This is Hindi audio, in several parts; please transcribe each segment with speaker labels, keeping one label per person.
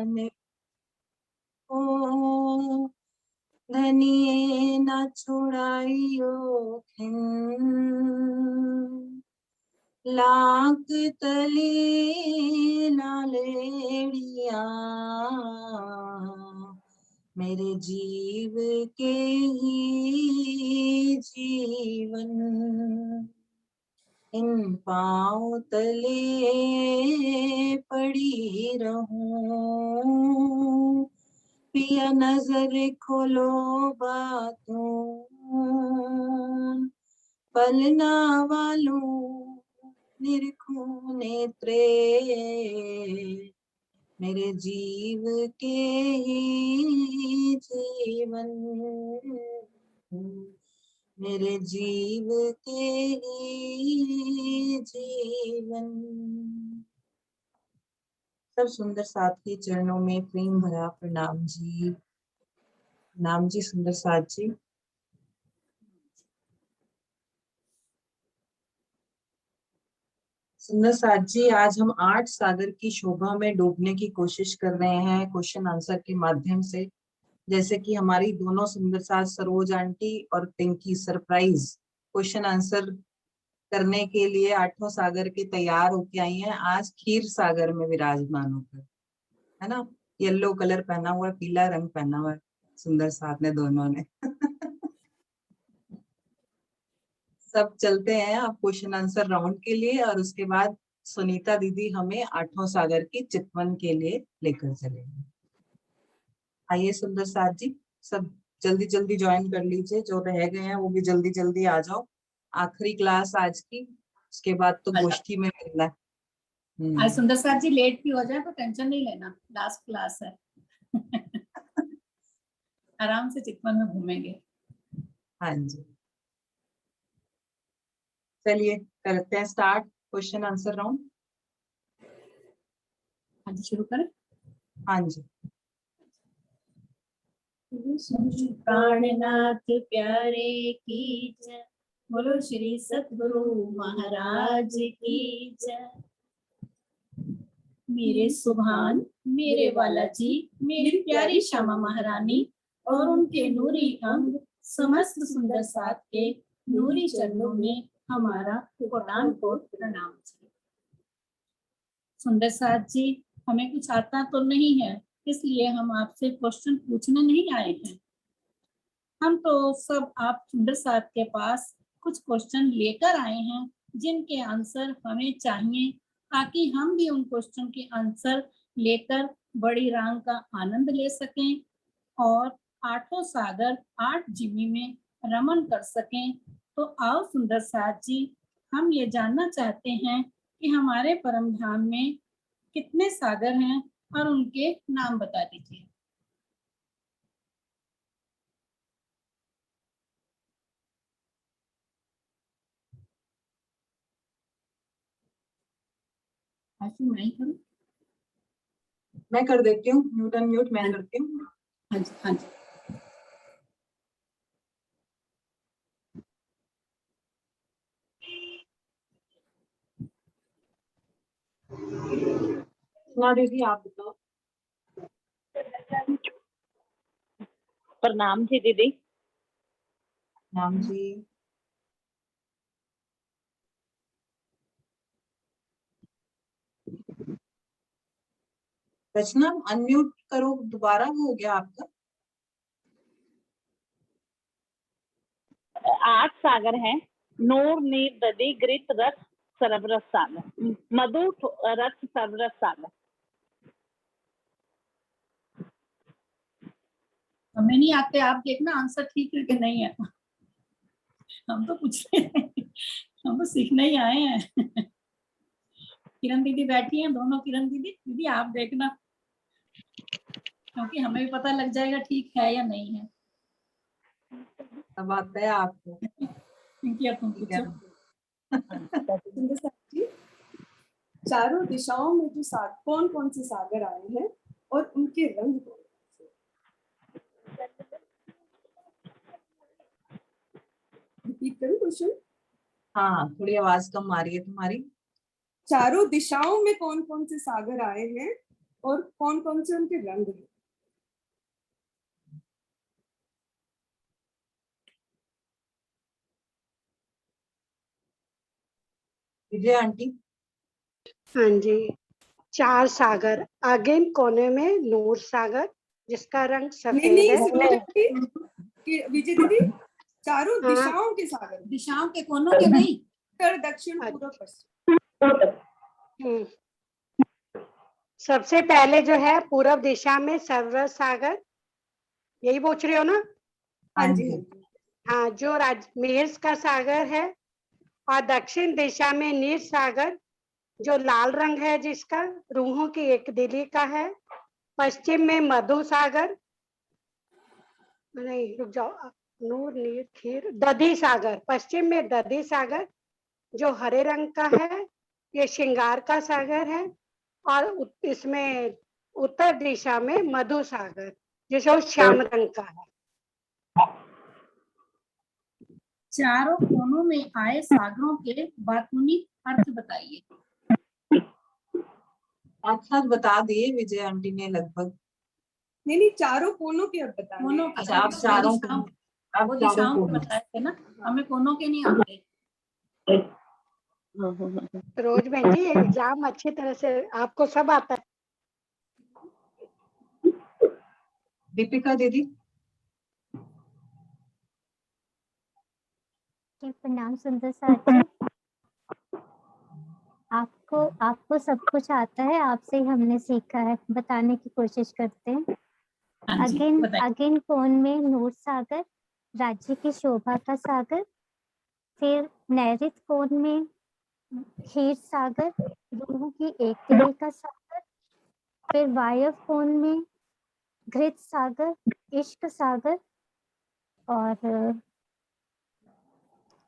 Speaker 1: ने ओ धनिए न छुड़ाइयो खिन, लाख तले लालेड़िया मेरे जीव के ही जीवन, इन पाँव तले पड़ी रहूं, पिया नजर खोलो बातों, पलना वालों निरखूं नेत्रे मेरे जीव के ही जीवन, मेरे जीव के ही जीवन। सब सुंदर साथ के चरणों में प्रेम भरा प्रणाम जी। नाम जी सुंदर साथ जी। सुंदर साथ जी, आज हम 8 सागर की शोभा में डूबने की कोशिश कर रहे हैं क्वेश्चन आंसर के माध्यम से। जैसे कि हमारी दोनों सुंदर साथ सरोज आंटी और पिंकी सरप्राइज क्वेश्चन आंसर करने के लिए 8 सागर के तैयार होके आई हैं, आज खीर सागर में विराजमान होकर, है ना। येलो कलर पहना हुआ है, पीला रंग पहना हुआ है सुंदर साथ ने, दोनों ने। सब चलते हैं अब क्वेश्चन आंसर राउंड के लिए, और उसके बाद सुनीता दीदी हमें 8 सागर की चितवन के लिए लेकर चलेंगे। आइए सुंदर साथ जी, सब जल्दी जल्दी ज्वाइन कर लीजिए, जो रह गए हैं वो भी जल्दी जल्दी आ जाओ। आखिरी क्लास आज की, उसके बाद तो गोष्ठी में मिलना है।
Speaker 2: आज सुंदर साथ जी लेट भी हो जाए तो टेंशन नहीं लेना, लास्ट क्लास है। आराम से चितवन में घूमेंगे।
Speaker 1: हाँ जी, चलिए करते हैं स्टार्ट क्वेश्चन आंसर राउंड।
Speaker 2: हाँ जी, शुरू करें।
Speaker 1: हाँ जी।
Speaker 2: प्राणनाथ प्यारे की जय, बोलो श्री सतगुरु महाराज की जय। मेरे सुभान, मेरे वाला जी, मेरी प्यारी श्यामा महारानी और उनके नूरी अंग समस्त सुंदर साथ के नूरी चरणों में हमारा कोटान कोट प्रणाम। सुंदर साथ जी, हमें कुछ आता तो नहीं है, इसलिए हम आपसे क्वेश्चन पूछने नहीं आए हैं। हम तो सब आप सुंदर साथ के पास कुछ क्वेश्चन लेकर आए हैं जिनके आंसर हमें चाहिए, ताकि हम भी उन क्वेश्चन के आंसर लेकर बड़ी रांग का आनंद ले सकें और 8 सागर 8 जिमी में रमन कर सकें। तो आओ सुंदर साथ जी, हम ये जानना चाहते हैं कि हमारे परम धाम में कितने सागर हैं और उनके नाम बता दीजिए। मैं करूं?
Speaker 1: मैं कर देती हूँ, म्यूट अनम्यूट मैं करती हूँ।
Speaker 2: हाँ जी, हाँ जी।
Speaker 1: ना दीदी आप बताओ।
Speaker 3: प्रणाम जी दीदी।
Speaker 1: नाम जी। रचना अनम्यूट करो दोबारा, हो गया आपका।
Speaker 3: 8 सागर हैं। नूर नीर ददी गृत रथ सरबरस सागर, मधु रथ सरबरस सागर।
Speaker 2: हमें नहीं आते, आप देखना आंसर ठीक है कि नहीं है। हम तो कुछ नहीं, हम तो सीखने ही आए हैं। किरण दीदी बैठी हैं, दोनों किरण दीदी, दीदी आप देखना, क्योंकि हमें भी पता लग जाएगा ठीक है या नहीं है।
Speaker 1: अब आता है आपको।
Speaker 2: क्योंकि अब तुम पूछो।
Speaker 4: चारों दिशाओं में जो कौन कौन से सागर आए हैं और उनके रंग कौन से? रिपीट करूं क्वेश्चन?
Speaker 1: हाँ, थोड़ी आवाज कम आ रही है तुम्हारी।
Speaker 4: चारों दिशाओं में कौन कौन से सागर आए हैं और कौन कौन से उनके रंग हैं?
Speaker 1: विजय आंटी।
Speaker 5: हाँ जी, 4 सागर, आगे कोने में नूर सागर जिसका रंग
Speaker 4: नहीं
Speaker 5: सफेद
Speaker 4: नहीं
Speaker 5: है।
Speaker 4: सुनो कि विजय दीदी, चारों
Speaker 5: हाँ।
Speaker 4: दिशाओं के सागर,
Speaker 2: दिशाओं के कोनों के नहीं।
Speaker 4: उत्तर दक्षिण
Speaker 5: अच्छा।
Speaker 4: पूर्व पश्चिम।
Speaker 5: हम्म। सबसे पहले जो है पूर्व दिशा में सरस सागर, यही पूछ रहे हो ना?
Speaker 4: हाँ जी, हाँ जी।
Speaker 5: हाँ, जो मेष का सागर है, और दक्षिण दिशा में नीर सागर जो लाल रंग है जिसका रूहों की एक दिली का है। पश्चिम में मधु सागर, नहीं रुक जाओ, नूर नीर खीर, दधी सागर, पश्चिम में दधी सागर जो हरे रंग का है, ये श्रृंगार का सागर है। और इसमें उत्तर दिशा में मधु सागर जो श्याम रंग का है।
Speaker 2: चारों कोनों में आए सागरों के बातूनी अर्थ बताइए।
Speaker 1: साथ बता दिए विजय आंटी ने लगभग।
Speaker 4: नहीं नहीं, चारों कोनों के अब बताने
Speaker 2: कोनों
Speaker 4: हैं।
Speaker 2: के,
Speaker 1: अच्छा, आप चारों को, आप
Speaker 2: वो
Speaker 1: चारों
Speaker 2: दिशाओं
Speaker 1: को
Speaker 2: को बताए थे ना, हमें कोनों के नहीं आते।
Speaker 5: रोज बहन जी एग्जाम अच्छी तरह से आपको सब आता है।
Speaker 1: दीपिका दीदी।
Speaker 6: प्रणाम सुंदर साथी। आपको सब कुछ आता है, आपसे ही हमने सीखा है, बताने की कोशिश करते हैं।
Speaker 2: हाँ जी, बताइए।
Speaker 6: अगेन कोण में नूर सागर, राज्य की शोभा का सागर। फिर नैऋत कोण में क्षीर सागर, रूहों की एक दिली का सागर। फिर वायव्य कोण में घृत सागर, इश्क सागर। और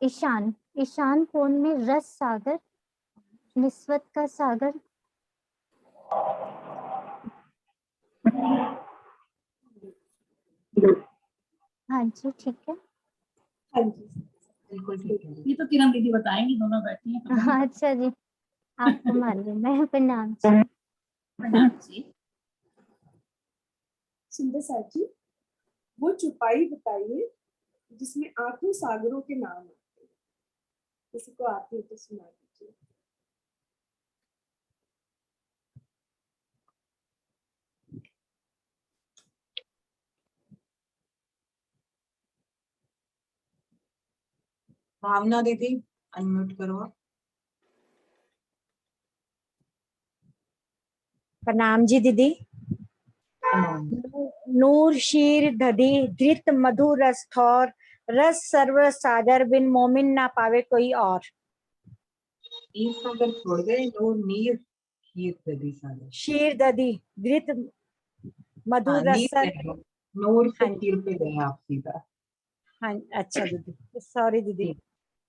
Speaker 6: ईशान कोण में रस सागर, निस्वत का सागर। हाँ जी, ठीक है।
Speaker 4: हाँ जी,
Speaker 1: बिल्कुल ठीक है।
Speaker 2: ये तो किरण दीदी बताएंगी, दोनों बैठी हैं।
Speaker 6: हाँ, अच्छा जी, आपको मालूम है। प्रणाम जी।
Speaker 2: प्रणाम जी।
Speaker 4: सुंदर साथी, वो चुपाई बताइए जिसमें 8 सागरों के नाम आते हैं। किसी को आती है तो सुना दीजिए।
Speaker 1: भावना दीदी, अनम्यूट करो आप।
Speaker 7: प्रणाम जी दीदी।
Speaker 1: प्रणाम।
Speaker 7: नूर शीर दधी धृत मधु रस थौर, रस सर्व सागर बिन मोमिन ना पावे कोई और।
Speaker 1: नीर सागर छोड़ गए, नूर नीर खीर दधी सागर।
Speaker 7: शीर दधी धृत मधु
Speaker 1: हाँ,
Speaker 7: रस
Speaker 1: नीर
Speaker 7: सर।
Speaker 1: कह दो, नूर से
Speaker 7: हाँ
Speaker 1: खीर पे गए आप सीधा।
Speaker 7: हाँ, अच्छा दीदी, सॉरी दीदी।
Speaker 1: ठीक।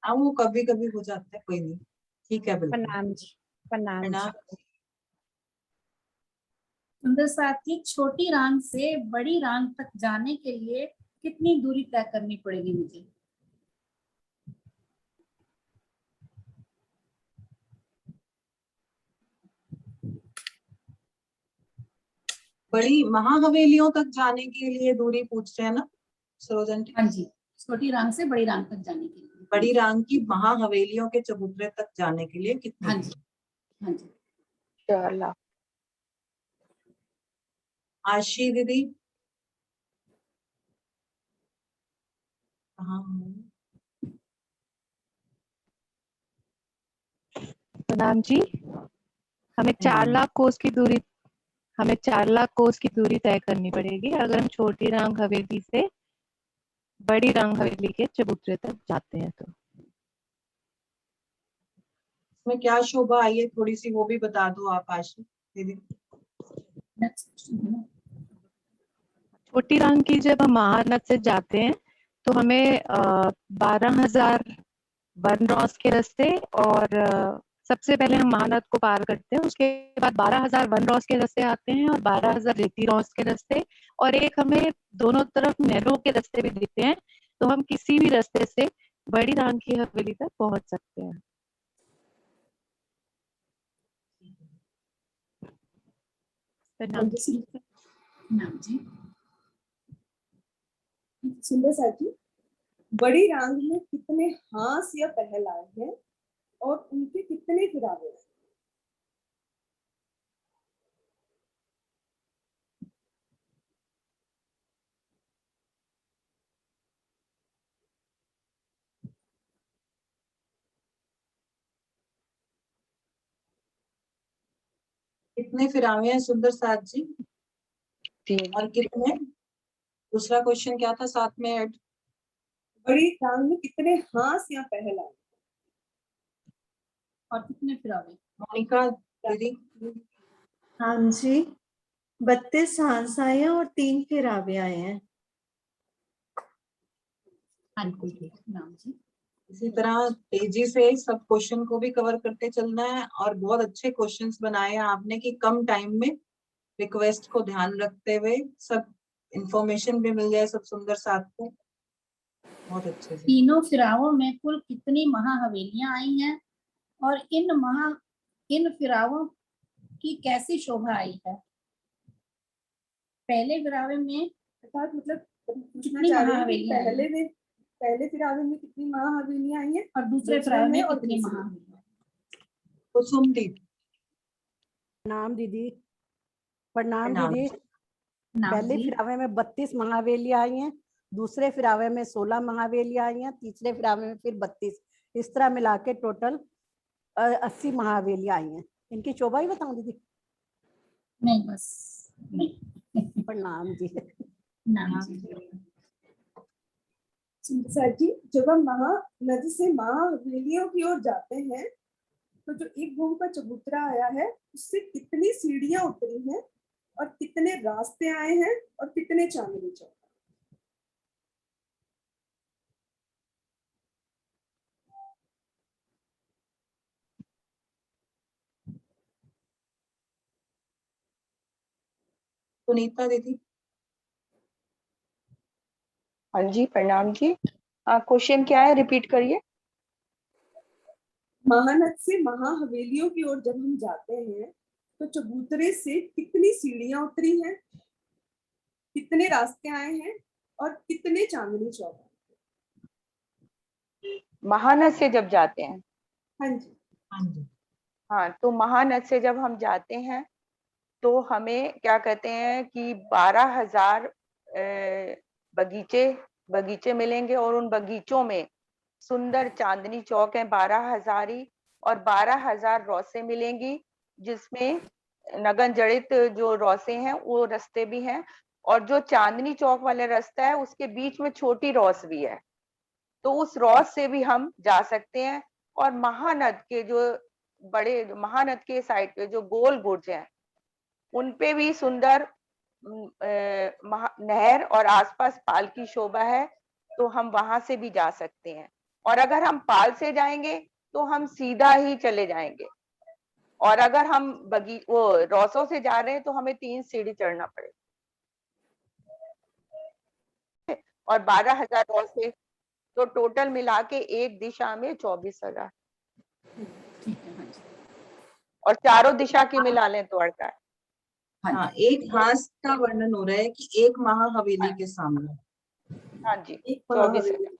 Speaker 1: हाँ, वो कभी कभी हो जाता है, कोई नहीं। ठीक है, बिल्कुल।
Speaker 7: प्रणाम जी, प्रणाम जी।
Speaker 1: प्रणाम।
Speaker 2: सुंदर साथी, छोटी रांग से बड़ी रांग तक जाने के लिए कितनी दूरी तय करनी पड़ेगी मुझे?
Speaker 1: बड़ी महाहवेलियों तक जाने के लिए दूरी पूछते हैं ना सरोजन जी?
Speaker 2: हाँ जी, छोटी रांग से बड़ी रांग तक जाने के लिए।
Speaker 1: बड़ी रांग की महाहवेलियों के चबूतरे तक जाने के लिए कितनी?
Speaker 2: हाँ जी, हाँ जी।
Speaker 7: 4 लाख।
Speaker 1: आशी दीदी कहाँ हूँ?
Speaker 8: प्रणाम जी। हमें 4 लाख कोस की दूरी तय करनी पड़ेगी अगर हम छोटी रांग हवेली से बड़ी रांग हवेली के चबूतरे तक जाते हैं तो।
Speaker 1: इसमें क्या शोभा आई है, थोड़ी सी वो भी बता दो आप आशी दीदी।
Speaker 8: छोटी रांग की जब हम महानद से जाते हैं तो हमें 12,000 वन क्रॉस के रास्ते और सबसे पहले हम महानद को पार करते हैं, उसके बाद 12,000 वन क्रॉस के रास्ते आते हैं और 12,000 रेती क्रॉस के रास्ते, और एक हमें दोनों तरफ नहरों के रास्ते भी दिखते हैं, तो हम किसी भी रास्ते से बड़ी रांग की हवेली तक पहुंच सकते हैं। प्रणाम
Speaker 2: नाम जी।
Speaker 4: सुंदर साथी, बड़ी रांग में कितने हांस या पहल आए हैं और उनके कितने फिरावे हैं?
Speaker 1: कितने फिरावे हैं सुंदर साथ जी?
Speaker 8: 3।
Speaker 1: और कितने? दूसरा क्वेश्चन क्या था साथ में ऐड?
Speaker 4: बड़ी रांग में कितने हांस या पहल आए?
Speaker 2: और कितने फिरावे?
Speaker 1: मोनिका दीदी।
Speaker 9: हाँ जी, 32 हांस आए हैं और 3 फिरावे आए हैं।
Speaker 2: हाँ जी नाम जी।
Speaker 1: इसी तरह तेजी से सब क्वेश्चन को भी कवर करते चलना है और बहुत अच्छे क्वेश्चंस बनाए हैं आपने कि कम टाइम में रिक्वेस्ट को ध्यान रखते हुए सब इंफॉर्मेशन भी मिल जाए सब सुंदर साथ को। बहुत अच्छे से।
Speaker 2: तीनों फिरावों में कुल कितनी महाहवेलियां आई हैं और इन फिरावों की कैसी शोभा आई है? पहले फिरावे में
Speaker 4: अर्थात मतलब पूछना
Speaker 2: कितनी
Speaker 4: चाह रही हूँ कि
Speaker 2: महाहवेलियां आई हैं
Speaker 4: पहले फिरावे में कितनी महाहवेलियां आई हैं
Speaker 2: और दूसरे फिरावे में
Speaker 4: और
Speaker 2: कितनी
Speaker 4: तीसरे।
Speaker 2: महाहवेलियां?
Speaker 1: कुसुम दीदी।
Speaker 10: प्रणाम दीदी। प्रणाम
Speaker 1: प्रणाम।
Speaker 10: दीदी।
Speaker 2: नाम
Speaker 10: पहले
Speaker 2: जी।
Speaker 10: फिरावे में 32 महावेलियां आई हैं, दूसरे फिरावे में 16 महावेलियां आई हैं, तीसरे फिरावे में फिर 32, इस तरह मिला के टोटल 80 महावेलियां आई हैं। इनकी शोभा ही बताऊं दीदी?
Speaker 2: नहीं बस नहीं।
Speaker 10: प्रणाम जी।
Speaker 2: नाम जी।
Speaker 4: सर जी, जब हम महानदी से महाहवेलियों की ओर जाते हैं तो जो एक भूमि का चबूतरा आया है उससे कितनी सीढ़ियां उतरी हैं और कितने रास्ते आए हैं और कितने चांदनी चौक?
Speaker 1: सुनीता दीदी।
Speaker 11: हाँ जी प्रणाम जी। क्वेश्चन क्या है, रिपीट करिए।
Speaker 4: महानद से महाहवेलियों की ओर जब हम जाते हैं तो चबूतरे से कितनी सीढ़ियां उतरी हैं, कितने रास्ते आए हैं और कितने चांदनी चौक?
Speaker 11: महानद से जब जाते हैं?
Speaker 4: हाँ जी।
Speaker 1: हाँ जी।
Speaker 11: हाँ, तो महानद से जब हम जाते हैं तो हमें क्या कहते हैं कि 12,000 बगीचे मिलेंगे और उन बगीचों में सुंदर चांदनी चौक है 12,000 ही, और 12,000 रौसे मिलेंगी जिसमें नगन जड़ित जो रौसे हैं वो रास्ते भी हैं, और जो चांदनी चौक वाले रास्ता है उसके बीच में छोटी रौस भी है, तो उस रौस से भी हम जा सकते हैं। और महानद के साइड पे जो गोल बुर्ज हैं उनपे भी सुंदर नहर और आसपास पाल की शोभा है, तो हम वहां से भी जा सकते हैं। और अगर हम पाल से जाएंगे तो हम सीधा ही चले जाएंगे, और अगर हम वो रौसों से जा रहे हैं तो हमें 3 सीढ़ी चढ़ना पड़ेगा। और 12,000 रौसे तो टोटल मिला के एक दिशा में 24,000, और चारों दिशा की मिला लें तो 48।
Speaker 1: हाँ, एक हांस का वर्णन हो रहा है कि एक महाहवेली के सामने।
Speaker 11: हाँ जी,
Speaker 4: 24,000।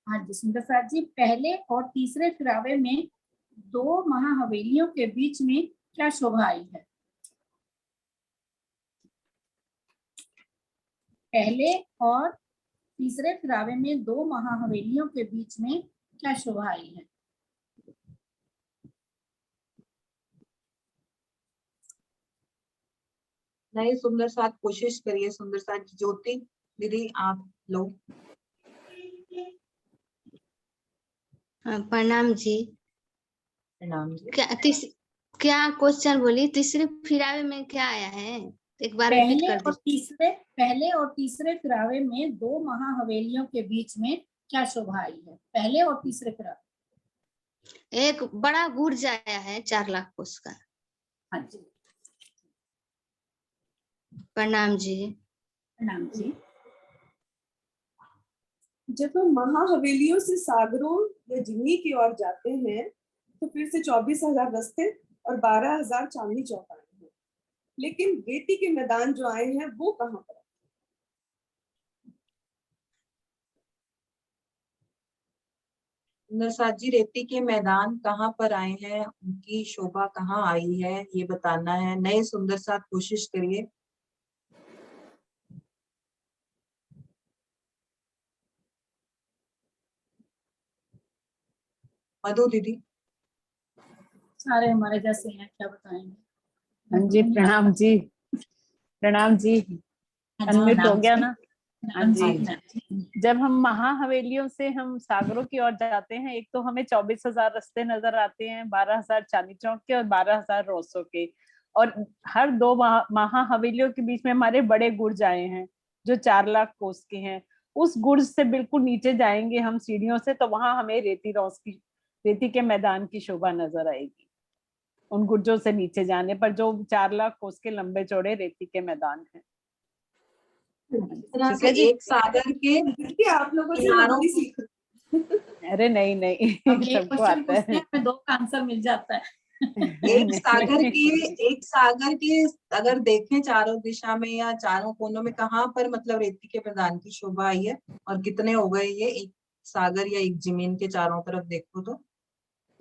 Speaker 2: हाँ जी सुंदर साथ जी, पहले और तीसरे फिरावे में 2 महाहवेलियों के बीच में क्या शोभा आई है? पहले और तीसरे फिरावे में 2 महाहवेलियों के बीच में क्या शोभा आई है?
Speaker 1: नहीं, सुंदर साथ कोशिश करिए। सुंदर साथ ज्योति दीदी आप लो।
Speaker 12: प्रणाम जी।
Speaker 1: प्रणाम जी।
Speaker 12: क्या क्वेश्चन बोली? तीसरे फिरावे में क्या आया है, एक बार रिपीट कर दीजिए।
Speaker 2: पहले और तीसरे फिरावे में 2 महाहवेलियों के बीच में क्या शोभा आई है? पहले और तीसरे फिरावे।
Speaker 12: एक बड़ा गुर्ज आया है 4 लाख कोस का।
Speaker 2: हाँ जी।
Speaker 12: प्रणाम जी।
Speaker 2: प्रणाम जी।
Speaker 4: जब हम महाहवेलियों से सागरों या जिम्मी की ओर जाते हैं तो फिर से 24,000 रास्ते और 12,000 चांदनी चौक आए हैं। लेकिन रेती के मैदान जो आए हैं वो कहाँ पर?
Speaker 1: नरसाद जी, रेती के मैदान कहाँ पर आए हैं, उनकी शोभा कहाँ आई है, ये बताना है। नए सुंदर साथ कोशिश करिए। मधु दीदी।
Speaker 2: सारे हमारे जैसे हैं, क्या बताएंगे।
Speaker 13: हाँ जी, प्रणाम जी। प्रणाम जी। अनम्यूट हो गया ना? हाँ जी। जब हम महाहवेलियों से हम सागरों की ओर जाते हैं, एक तो हमें 24,000 रास्ते नजर आते हैं, 12,000 चांदनी चौक के और 12,000 रोसो के। और हर दो महाहवेलियों के बीच में हमारे बड़े गुर्ज आए हैं जो 4 लाख कोस के हैं। उस गुर्ज से बिल्कुल नीचे जाएंगे हम सीढ़ियों से, तो वहां हमें रेती के मैदान की शोभा नजर आएगी। उन गुर्जों से नीचे जाने पर जो 4 लाख कोस के लंबे चौड़े रेती के मैदान हैं।
Speaker 1: तरह से एक सागर के
Speaker 4: आप लोगों से
Speaker 1: किनारों
Speaker 4: हिंदी सीख।
Speaker 13: अरे नहीं नहीं, सबको आता है।
Speaker 2: हमें 2 का आंसर मिल जाता है।
Speaker 1: एक सागर के अगर देखें चारों दिशा में या चारों कोनों में, कहाँ पर मतलब रेती के मैदान की शोभा आई है और कितने हो गए ये एक सागर या एक जमीन के चारों तरफ देखो
Speaker 13: तो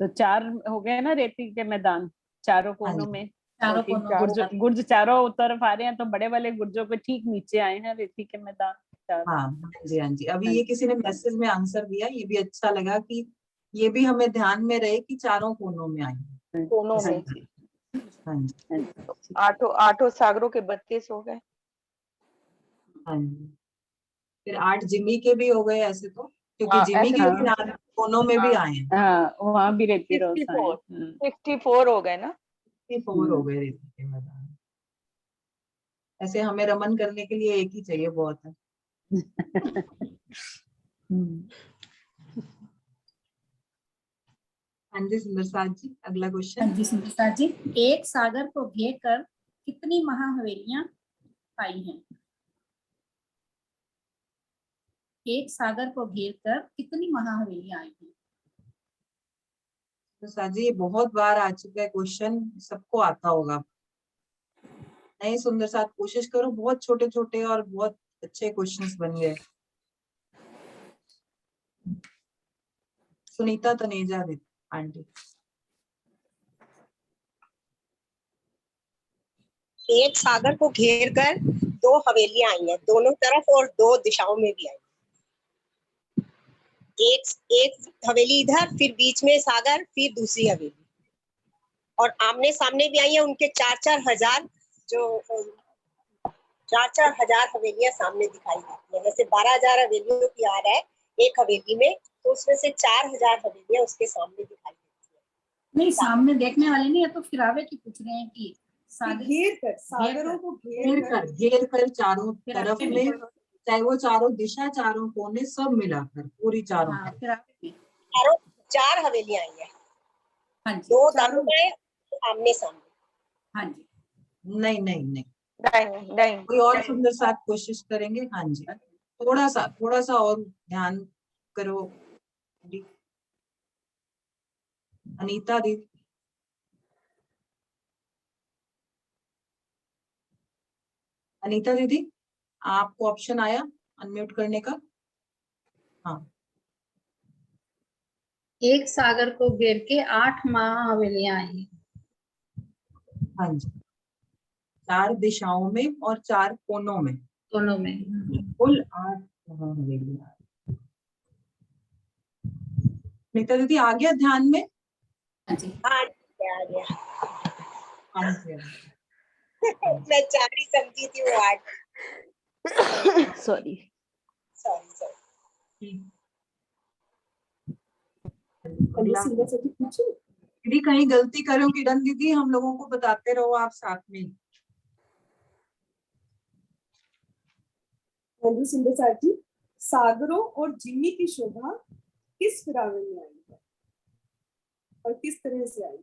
Speaker 13: 4 हो गए ना रेती के मैदान चारों कोनों में।
Speaker 2: चारों कोनों
Speaker 13: गुर्ज चारों तरफ आ रहे हैं, तो बड़े वाले गुर्जों पे ठीक नीचे आए हैं रेती के मैदान।
Speaker 1: हाँ जी, हाँ जी। अभी ये किसी ने मैसेज में आंसर दिया, ये भी अच्छा लगा कि ये भी हमें ध्यान में रहे कि चारों कोनों में आई।
Speaker 11: कोनों में।
Speaker 1: हाँ जी।
Speaker 11: आठों सागरों के 32 हो गए।
Speaker 1: हाँ जी। फिर 8 जिमी के भी हो गए ऐसे तो, क्योंकि
Speaker 11: हाँ,
Speaker 1: जिमी
Speaker 11: ऐसे
Speaker 1: के
Speaker 11: तो-
Speaker 1: किनारे कोनों में भी आए हैं।
Speaker 13: हाँ, वहाँ भी रेती रोज
Speaker 11: 64 हो गए ना।
Speaker 1: 64 हो गए रेती के मैदान। ऐसे हमें रमन करने के लिए एक ही चाहिए, बहुत है। हाँ जी सुंदर साथ जी, अगला क्वेश्चन।
Speaker 2: हाँ जी सुंदर साथ जी, एक सागर को घेर कर कितनी महाहवेलियां आई हैं? एक सागर को घेर कर कितनी महाहवेलियां आई हैं?
Speaker 1: तो साजी, ये बहुत बार आ चुका है क्वेश्चन, सबको आता होगा। नहीं सुंदर साथ कोशिश करो, बहुत छोटे छोटे और बहुत अच्छे क्वेश्चंस बन गए। सुनीता तनेजा आंटी।
Speaker 14: एक सागर को घेर कर 2 हवेलियां आई हैं, दोनों तरफ और 2 दिशाओं में भी आई। एक हवेली इधर, फिर बीच में सागर, फिर दूसरी हवेली, और आमने सामने भी आई है। उनके 4-4 हजार जो 4-4 हजार हवेलियां सामने दिखाई देती है। जैसे 12,000 हवेलियों की आ रहा है एक हवेली में, तो उसमें से 4,000 हवेलियां उसके सामने दिखाई देती है।
Speaker 2: नहीं, सामने देखने वाले नहीं है, तो फिरावे की पूछ रहे हैं कि
Speaker 4: घेर कर, सागरों को
Speaker 1: घेर कर चारों तरफ में, चाहे वो चारों दिशा, चारों कोने, सब मिलाकर पूरी चारों।
Speaker 14: चारों 4 हवेलियां आई है।
Speaker 2: हाँ जी।
Speaker 14: 2 दारों में आमने सामने।
Speaker 2: हाँ जी।
Speaker 1: नहीं नहीं नहीं
Speaker 11: नहीं,
Speaker 1: कोई और सुंदर साथ कोशिश करेंगे। हाँ जी, थोड़ा सा और ध्यान करो। अनीता दीदी। अनीता दीदी, आपको ऑप्शन आया अनम्यूट करने का? हाँ।
Speaker 15: एक सागर को घेर के 8 महाहवेलियां आई।
Speaker 1: हाँ जी, 4 दिशाओं में और 4 कोनों में,
Speaker 15: दोनों में
Speaker 1: कुल 8 महाहवेलियां। अनीता दीदी आ गया ध्यान में?
Speaker 14: हाँ जी, आ गया।
Speaker 1: हाँ जी।
Speaker 14: मैं 4 ही समझी थी, वो 8।
Speaker 13: सॉरी।
Speaker 1: दीदी कहीं गलती करो किरण दीदी, हम लोगों को बताते रहो आप साथ में।
Speaker 4: सुंदर साथ जी, सागरों और जिमी की शोभा किस फिरावे में आई है और किस तरह से आई है?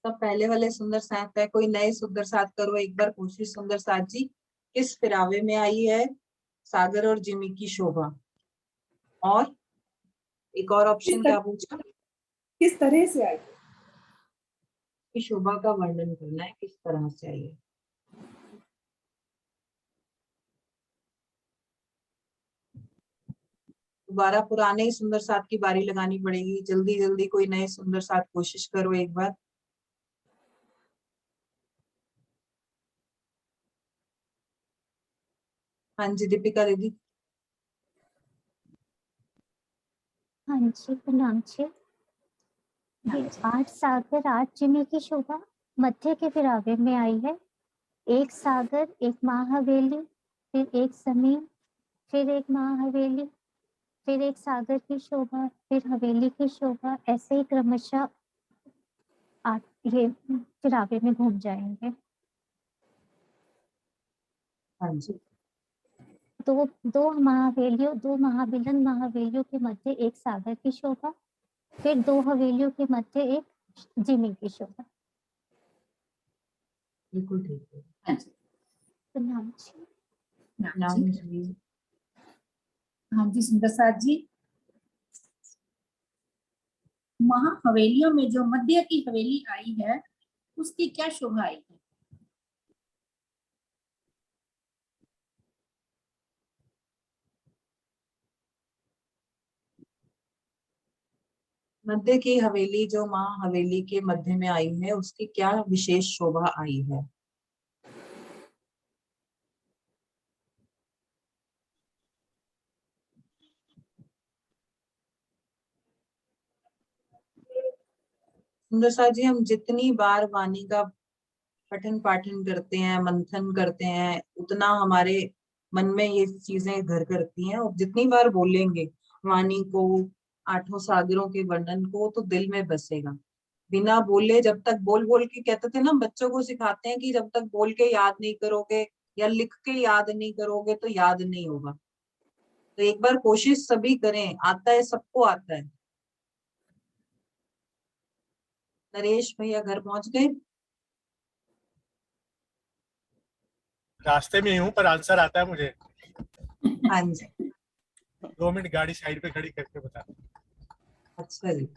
Speaker 1: सब पहले वाले सुंदर साथ है, कोई नए सुंदर साथ करो एक बार कोशिश। सुंदर साथ जी, किस फिरावे में आई है सागर और जिमी की शोभा? और एक और ऑप्शन क्या पूछा?
Speaker 4: किस तरह से आई?
Speaker 1: की शोभा का वर्णन करना है, किस तरह से आई है। दोबारा पुराने ही सुंदर साथ की बारी लगानी पड़ेगी। जल्दी जल्दी कोई नए सुंदर साथ कोशिश करो एक बार। हाँ जी दीपिका दीदी।
Speaker 6: हाँ जी प्रणाम जी। ये 8 सागर 8 जिमी की शोभा मध्य के फिरावे में आई है। एक सागर, एक महाहवेली, फिर एक जमीन, फिर एक महाहवेली, फिर एक सागर की शोभा, फिर हवेली की शोभा, ऐसे ही क्रमशः ये फिरावे में घूम जाएंगे।
Speaker 1: हाँ जी।
Speaker 6: दो महाविलन महावेलियों के मध्य एक सागर की शोभा, फिर 2 हवेलियों के मध्य एक जिमी की शोभा।
Speaker 1: बिल्कुल ठीक है।
Speaker 6: प्रणाम जी।
Speaker 1: नाम जी।
Speaker 2: हाँ जी सुंदर साथ जी, महाहवेलियों में जो मध्य की हवेली आई है उसकी क्या शोभा आई है?
Speaker 1: मध्य की हवेली जो माँ हवेली के मध्य में आई है उसकी क्या विशेष शोभा आई है? सुंदर साथ जी, हम जितनी बार वाणी का पठन पाठन करते हैं, मंथन करते हैं, उतना हमारे मन में ये चीजें घर करती हैं। और जितनी बार बोलेंगे वाणी को, 8 सागरों के वर्णन को, तो दिल में बसेगा। बिना बोले, जब तक बोल बोल के, कहते थे ना बच्चों को सिखाते हैं कि जब तक बोल के याद नहीं करोगे या लिख के याद नहीं करोगे तो याद नहीं होगा। तो एक बार कोशिश सभी करें, आता है, सबको आता है। नरेश भैया घर पहुंच गए?
Speaker 16: रास्ते में ही हूँ पर आंसर आता है मुझे।
Speaker 1: हाँ जी।
Speaker 16: 2 मिनट गाड़ी साइड पे खड़ी करके बता।
Speaker 1: अच्छा जी,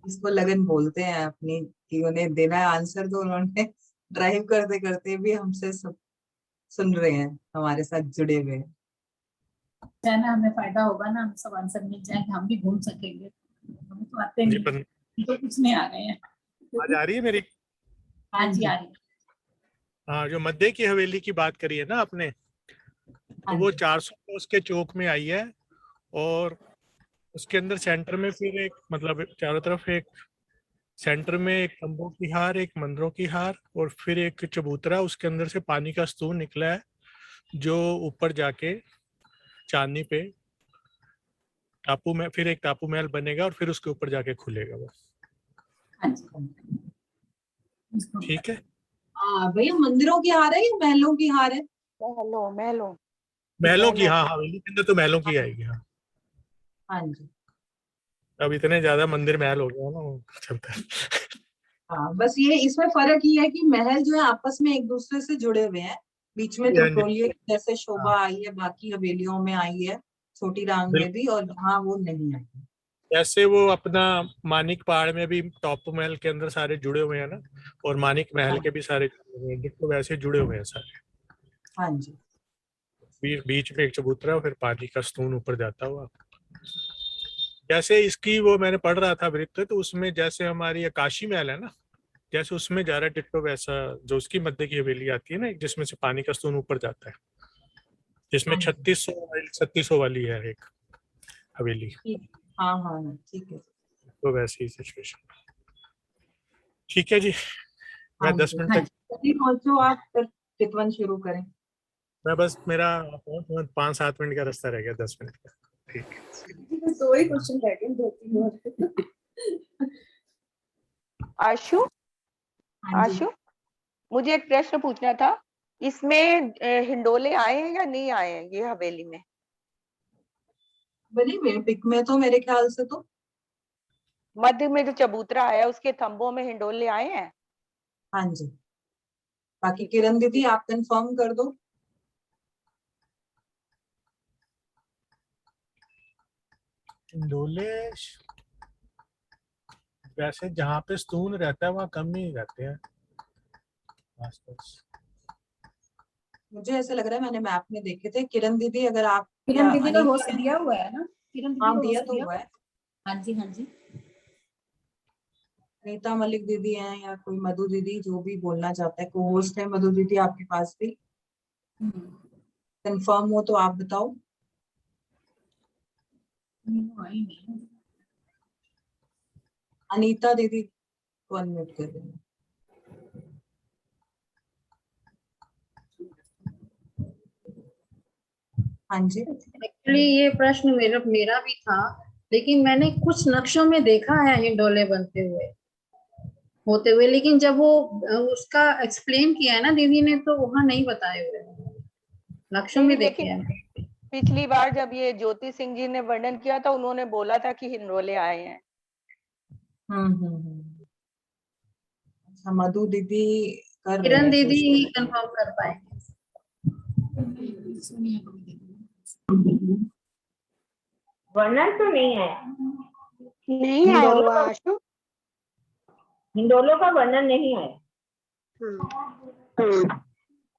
Speaker 1: इसको लगन बोलते हैं अपनी, कि उन्हें देना है आंसर, तो उन्होंने ड्राइव करते करते भी हमसे सब सुन रहे हैं, हमारे साथ जुड़े हुए हैं।
Speaker 2: ना हमें फायदा होगा ना, हम सब आंसर मिल जाएंगे, हम भी घूम सकेंगे। हमें तो आते नहीं, तो कुछ नहीं आ रहे हैं।
Speaker 16: आज आ रही है मेरी?
Speaker 2: हाँ जी आ रही है।
Speaker 16: हाँ, जो मध्य की हवेली की बात करी है ना आपने, तो वो 400 कोस के चौक में आई है। और उसके अंदर सेंटर में फिर एक, मतलब चारों तरफ एक सेंटर में एक तंबू की हार, एक मंदिरों की हार, और फिर एक चबूतरा, उसके अंदर से पानी का स्तूप निकला है, जो ऊपर जाके चांदनी पे टापू में, फिर एक टापू महल बनेगा और फिर उसके ऊपर जाके खुलेगा वो। ठीक है।
Speaker 1: हाँ भैया, मंदिरों की हार है या महलों की हार है?
Speaker 16: महलों की, हाँ, हवेली के अंदर तो महलों की आएगी। हाँ
Speaker 1: हाँ जी।
Speaker 16: अब इतने ज्यादा मंदिर महल हो गया ना, वो चलता है।
Speaker 1: हाँ, बस ये इसमें फर्क ये है कि महल जो है आपस में एक दूसरे से जुड़े हुए हैं। बीच में त्रिपोलिये की जैसे शोभा आई है, बाकी हवेलियों में आई है, छोटी रांग में भी, और हाँ वो नहीं आई।
Speaker 16: जैसे वो अपना मानिक पहाड़ में भी टॉप महल के अंदर सारे जुड़े हुए हैं ना, और मानिक महल के भी सारे जुड़े हुए हैं, तो वैसे जुड़े हुए हैं सारे।
Speaker 1: हाँ जी।
Speaker 16: बीच में एक चबूतरा, फिर पानी का स्तूप ऊपर जाता हुआ। जैसे इसकी वो मैंने पढ़ रहा था वृत्त, तो उसमें जैसे हमारी काशी महल है ना, जैसे उसमें जा रहा है डिट्टो, वैसा जो उसकी मध्य की हवेली आती है ना, जिसमें से पानी का स्तूप ऊपर जाता है, जिसमें 3600 वाली है एक हवेली।
Speaker 1: हाँ हाँ ठीक है।
Speaker 16: तो वैसी सिचुएशन। ठीक है जी, मैं 10 मिनट तक
Speaker 1: पहुंचो आप, फिर चितवन शुरू करें।
Speaker 16: मैं बस, मेरा 5-7 मिनट का रास्ता रह गया, 10 मिनट का। ठीक है।
Speaker 4: 2 ही क्वेश्चन रह गए, 2-3 और।
Speaker 11: आशु, मुझे एक प्रश्न पूछना था। इसमें हिंडोले आए हैं या नहीं आए हैं ये हवेली में?
Speaker 1: बनी मेरे पिक में तो, मेरे ख्याल से तो
Speaker 11: मध्य में जो चबूतरा आया उसके थंबों में हिंडोले आए हैं।
Speaker 1: हाँ जी। बाकी किरण दीदी आप कंफर्म कर दो।
Speaker 16: हिंडोले वैसे जहाँ पे स्तून रहता है वहाँ कम ही रहते हैं आसपास।
Speaker 1: मुझे ऐसा लग रहा है, मैंने मैप में देखे थे। किरण दीदी अगर आप
Speaker 2: किरण दीदी का होस्ट दिया हुआ है ना, किरण दीदी
Speaker 1: हाँ
Speaker 2: का
Speaker 1: दिया
Speaker 2: होस्ट
Speaker 1: तो
Speaker 2: दिया
Speaker 1: हुआ है।
Speaker 2: हाँ जी हाँ जी।
Speaker 1: नीता मलिक दीदी हैं या कोई मधु दीदी, जो भी बोलना चाहता है। को होस्ट है मधु दीदी आपके पास भी? कंफर्म हो तो आप बताओ। अनीता दीदी को अनम्यूट कर देना। हाँ जी।
Speaker 15: एक्चुअली ये प्रश्न मेरा भी था, लेकिन मैंने कुछ नक्शों में देखा है हिंडोले बनते हुए होते हुए, लेकिन जब वो उसका एक्सप्लेन किया है ना दीदी ने, तो वहाँ नहीं बताए हुए, नक्शों में देखे
Speaker 11: लेकिन
Speaker 15: हैं।
Speaker 11: पिछली बार जब ये ज्योति सिंह जी ने वर्णन किया था, उन्होंने बोला था कि हिंडोले आए हैं।
Speaker 1: अच्छा, मधु दीदी कर रहे
Speaker 15: किरण
Speaker 1: हैं
Speaker 15: दीदी ही
Speaker 1: कोशिश।
Speaker 15: कंफर्म कर पाएंगे।
Speaker 17: वर्णन तो नहीं है,
Speaker 5: नहीं आया हुआ आशु।
Speaker 17: हिंडोलों का वर्णन नहीं है।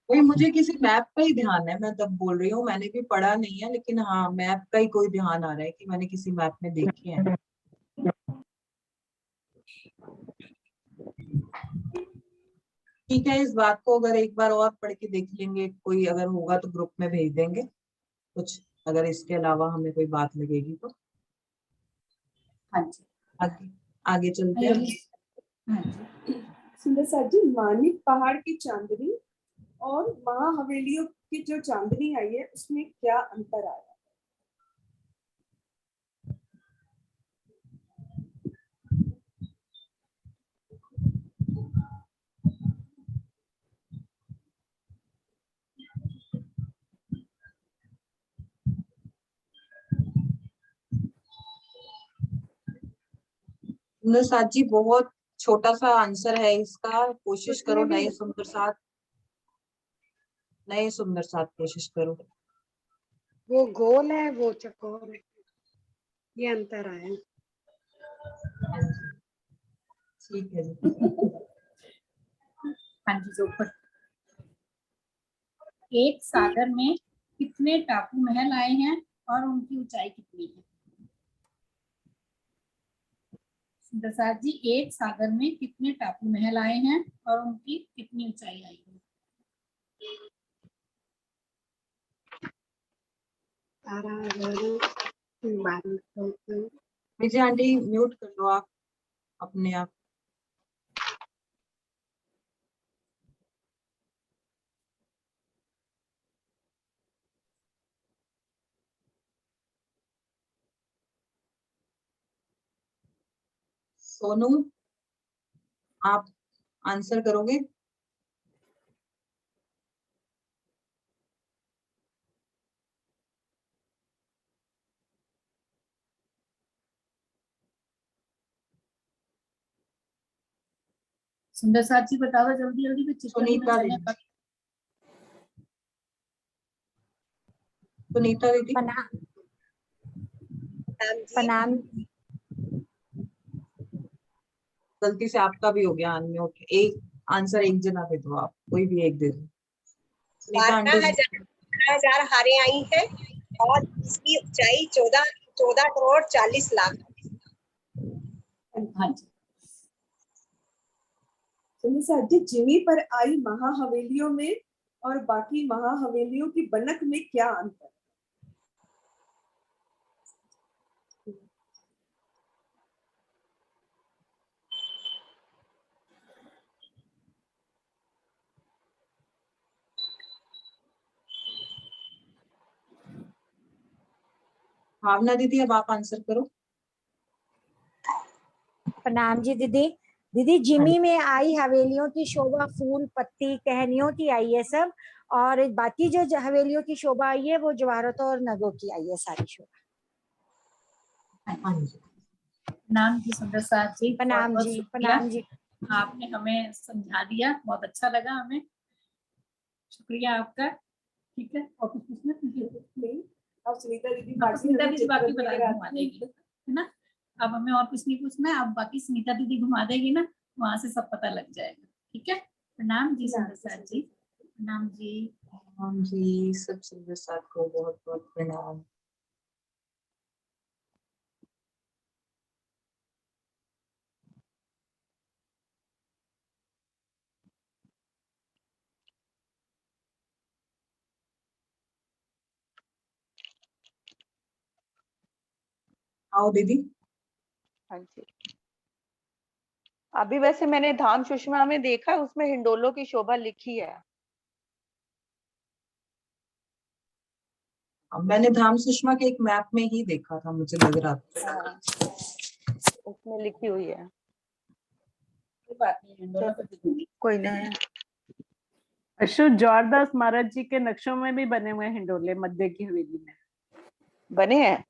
Speaker 1: कोई मुझे किसी मैप का ही ध्यान है, मैं तब बोल रही हूँ, मैंने भी पढ़ा नहीं है, लेकिन हाँ मैप का ही कोई ध्यान आ रहा है कि मैंने किसी मैप में देखे हैं। ठीक है, इस बात को अगर एक बार और पढ़ के देख लेंगे, कोई अगर होगा तो ग्रुप में भेज देंगे कुछ, अगर इसके अलावा हमें कोई बात लगेगी तो।
Speaker 2: हाँ जी।
Speaker 1: आगे चलते हैं।
Speaker 4: सुंदर साथ जी, मानिक पहाड़ की चांदनी और महाहवेलियों की जो चांदनी आई है उसमें क्या अंतर आया?
Speaker 1: सुंदर साथ जी, बहुत छोटा सा आंसर है इसका, कोशिश करो। नए सुंदर साथ कोशिश करो।
Speaker 5: वो गोल है, वो चकोर है, ये अंतर आया।
Speaker 1: ठीक है जी।
Speaker 2: हाँ जी, जो ऊपर एक सागर में कितने टापू महल आए हैं और उनकी ऊंचाई कितनी है? प्रसाद जी, एक सागर में कितने टापू महल आए हैं और उनकी कितनी ऊंचाई आई है?
Speaker 1: विजय आंटी म्यूट कर लो आप अपने आप। सोनू, आप आंसर करोगे?
Speaker 2: सुंदर साथ जी बताओ जल्दी जल्दी,
Speaker 1: सुनीता दीदी।
Speaker 7: प्रणाम।
Speaker 1: गलती से आपका भी हो गया अनम्यूट। एक आंसर एक जना दे दो, आप कोई भी एक दे दो।
Speaker 14: 12,000 हारें आई हैं और इसकी ऊंचाई 14 करोड़ 40 लाख।
Speaker 2: हाँ जी।
Speaker 4: जी, जिमी पर आई महाहवेलियों में और बाकी महाहवेलियों की बनक में क्या अंतर?
Speaker 1: भावना दीदी, अब आप आंसर करो।
Speaker 7: प्रणाम जी दीदी। दीदी, जिमी में आई हवेलियों की शोभा फूल पत्ती टहनियों की आई है सब, और बाकी जो हवेलियों की शोभा आई है वो जवाहरतों और नगों की आई है सारी शोभा।
Speaker 2: प्रणाम जी सुंदर साथ जी,
Speaker 7: प्रणाम
Speaker 2: बहुत
Speaker 7: जी,
Speaker 2: शुक्रिया।
Speaker 7: प्रणाम जी।
Speaker 2: आपने हमें समझा दिया, बहुत अच्छा लगा हमें, शुक्रिया आपका। ठीक है, और कुछ पूछना
Speaker 4: नहीं, अब सुनीता दीदी
Speaker 2: सुनीता
Speaker 4: हमें
Speaker 2: दीदी
Speaker 4: चित्र
Speaker 2: बाकी
Speaker 4: भी
Speaker 2: बता
Speaker 4: लगाती
Speaker 2: घुमा
Speaker 4: हैं।
Speaker 2: देगी, है ना। अब हमें और कुछ नहीं पूछना है, अब बाकी सुनीता दीदी घुमा देगी ना, वहां से सब पता लग जाएगा। ठीक है, प्रणाम जी सुंदर साथ जी, प्रणाम जी।
Speaker 1: हम जी सब सुंदर साथ को बहुत बहुत प्रणाम। आओ दीदी।
Speaker 11: हाँ जी, अभी वैसे मैंने धाम सुषमा में देखा, उसमें हिंडोलों की शोभा लिखी है।
Speaker 1: अब मैंने धाम सुषमा के एक मैप में ही देखा था, मुझे लग रहा था।
Speaker 11: हाँ, उसमें लिखी हुई है।
Speaker 2: कोई बात नहीं, हिंडोला पर दिखूंगी।
Speaker 11: कोई नहीं।
Speaker 13: अशु, जौरदास महाराज जी के नक्शों में भी बने हुए हैं हिंडोले मध्य की हवेली में।
Speaker 11: बने हैं?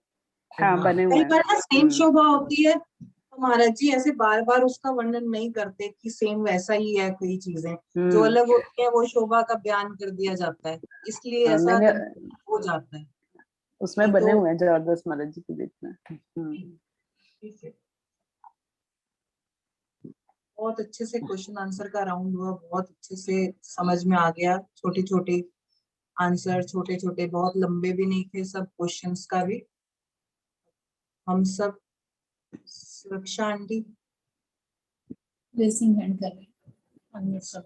Speaker 13: हाँ, बने हुए
Speaker 1: कई
Speaker 13: हैं।
Speaker 1: बार ना सेम शोभा होती है तो महाराज जी ऐसे बार बार उसका वर्णन नहीं करते कि सेम वैसा ही है, कोई चीजें जो अलग होती है वो शोभा का बयान कर दिया जाता है, इसलिए ऐसा
Speaker 13: मैंने
Speaker 1: हो जाता है।
Speaker 13: उसमें
Speaker 1: नहीं
Speaker 13: बने
Speaker 1: तो
Speaker 13: हुए हैं जौरदास महाराज जी के बीच में।
Speaker 1: ठीक है। बहुत अच्छे से क्वेश्चन आंसर का राउंड हुआ, बहुत अच्छे से समझ में आ गया। छोटे छोटे आंसर, छोटे छोटे, बहुत लंबे भी नहीं थे सब क्वेश्चंस का भी। हम सब सुरक्षा आंटी
Speaker 2: रेसिंग हैंड कर रही हूँ, अनम्यूट कर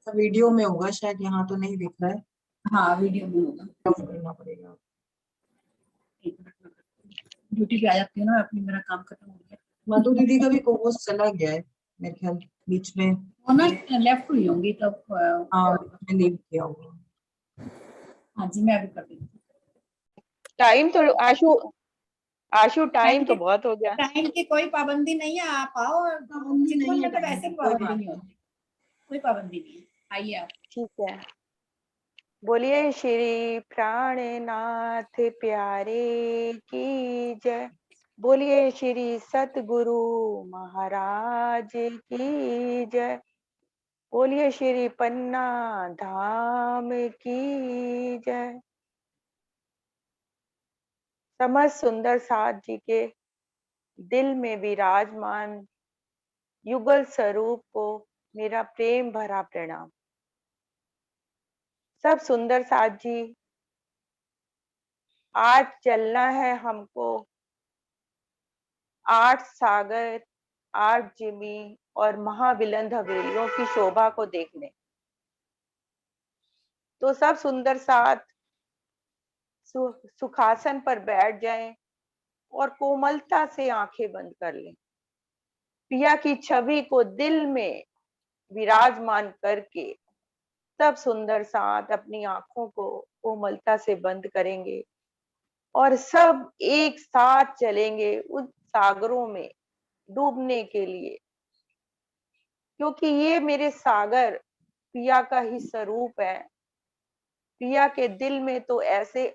Speaker 2: दो।
Speaker 1: वीडियो में होगा शायद, यहाँ तो नहीं दिख रहा है।
Speaker 2: हाँ वीडियो में होगा,
Speaker 1: ऑफ करना पड़ेगा।
Speaker 2: ड्यूटी पे आ जाती हूँ ना अपनी, मेरा काम खत्म हो गया।
Speaker 1: मधु दीदी का भी कोर्स चला गया है मेरे ख्याल बीच में।
Speaker 2: वो ना लेफ्ट हुई होंगी तब।
Speaker 1: हाँ मैंने लीव किया होगा।
Speaker 2: हाँ जी, मैं अभी कर देती हूँ।
Speaker 11: टाइम तो आशु टाइम तो बहुत हो गया।
Speaker 2: टाइम की कोई पाबंदी नहीं है, आप आओ।
Speaker 1: पाबंदी नहीं है,
Speaker 2: तो वैसे भी पाबंदी नहीं होती, कोई पाबंदी नहीं है, आइए आप।
Speaker 11: ठीक है, बोलिए श्री प्राणनाथ प्यारे की जय, बोलिए श्री सतगुरु महाराज की जय, बोलिए श्री पन्ना धाम की जय। समस्त सुंदर साथ जी के दिल में विराजमान युगल स्वरूप को मेरा प्रेम भरा प्रणाम। सब सुंदर साथ जी, आज चलना है हमको 8 सागर, 8 जिमी और महाविलंद हवेलियों की शोभा को देखने। तो सब सुंदर साथ सुखासन पर बैठ जाएं और कोमलता से आंखें बंद कर लें। पिया की छवि को दिल में विराजमान करके सब सुंदर साथ अपनी आंखों को कोमलता से बंद करेंगे और सब एक साथ चलेंगे उन सागरों में डूबने के लिए, क्योंकि ये मेरे सागर पिया का ही स्वरूप है। पिया के दिल में तो ऐसे